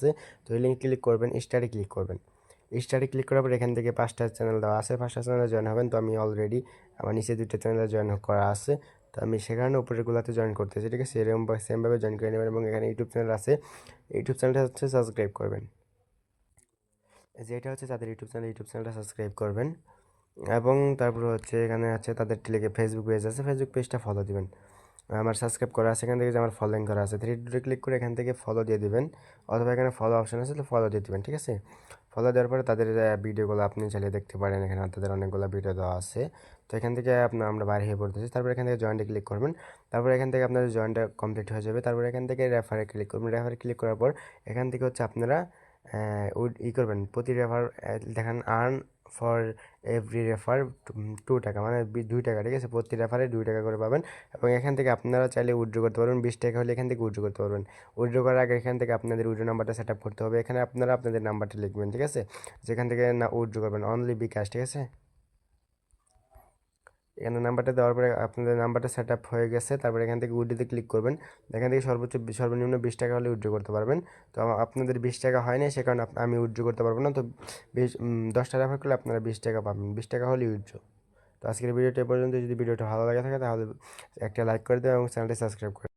আছে। তো এই লিঙ্কে ক্লিক করবেন, স্টারে ক্লিক করবেন। স্টারে ক্লিক করার পর এখান থেকে 5টা চ্যানেল দেওয়া আছে, 5টা চ্যানেলে জয়েন হবেন। তো আমি অলরেডি আমার নিচে 2টা চ্যানেলে জয়েন করা আছে, তো আমি সেখানে উপরেরগুলোতে জয়েন করতেছি, ঠিক আছে। এরকম সেমভাবে জয়েন করে নেবেন এবং এখানে ইউটিউব চ্যানেল আছে, ইউটিউব চ্যানেলটা হচ্ছে সাবস্ক্রাইব করবেন। যেটা হচ্ছে তাদের ইউটিউব চ্যানেলটা সাবস্ক্রাইব করবেন এবং তারপর হচ্ছে এখানে আছে তাদের ফেসবুক পেজ আছে, ফেসবুক পেজটা ফলো দিবেন। আমার সাবস্ক্রাইব করা আছে, এখান থেকে যে আমার ফলোইং করা আছে 3 ডটে ক্লিক করে এখান থেকে ফলো দিয়ে দিবেন, অথবা এখানে ফলো অপশন আছে, তো ফলো দিয়ে দিবেন, ঠিক আছে। ফলো দেওয়ার পরে তাদের ভিডিওগুলো আপনি চাইলে দেখতে পারেন, এখানে তাদের অনেকগুলো ভিডিও দেওয়া আছে। তো এখান থেকে আমরা বাইরে হয়ে পড়তেছি, তারপর এখান থেকে জয়েন্টে ক্লিক করবেন। তারপর এখান থেকে আপনাদের জয়েন্টটা কমপ্লিট হয়ে যাবে। তারপর এখান থেকে রেফারে ক্লিক করবেন। রেফারে ক্লিক করার পর এখান থেকে হচ্ছে আপনারা করবেন, প্রতি রেফার দেখেন আর্ন ফর এভরি রেফার 2 টাকা, মানে 2 টাকা, ঠিক আছে। প্রতি রেফারে 2 টাকা করে পাবেন এবং এখান থেকে আপনারা চাইলে উইথড্র করতে পারবেন। 20 টাকা হলে এখান থেকে উইথড্র করতে পারবেন। উইথড্র করার আগে এখান থেকে আপনাদের উইথড্র নাম্বারটা সেট আপ করতে হবে। এখানে আপনারা আপনাদের নাম্বারটা লিখবেন, ঠিক আছে, যেখান থেকে না উইথড্র করবেন, অনলি বিকাশ, ঠিক আছে। এখানে নাম্বারটা দেওয়ার পরে আপনাদের নাম্বারটা সেট আপ হয়ে গেছে। তারপর এখান থেকে উইথড্রোতে ক্লিক করবেন। এখান থেকে সর্বনিম্ন 20 টাকা হলে উইথড্র করতে পারবেন। তো আপনাদের 20 টাকা হয় না, সে কারণে আমি উইথড্র করতে পারবো না। তো 10টা রেফার করলে আপনারা 20 টাকা পাবেন, 20 টাকা হলে উইথড্র। তো আজকের ভিডিওটা এ পর্যন্ত। যদি ভিডিওটা ভালো লাগে থাকে তাহলে একটা লাইক করে দেবেন এবং চ্যানেলটি সাবস্ক্রাইব করে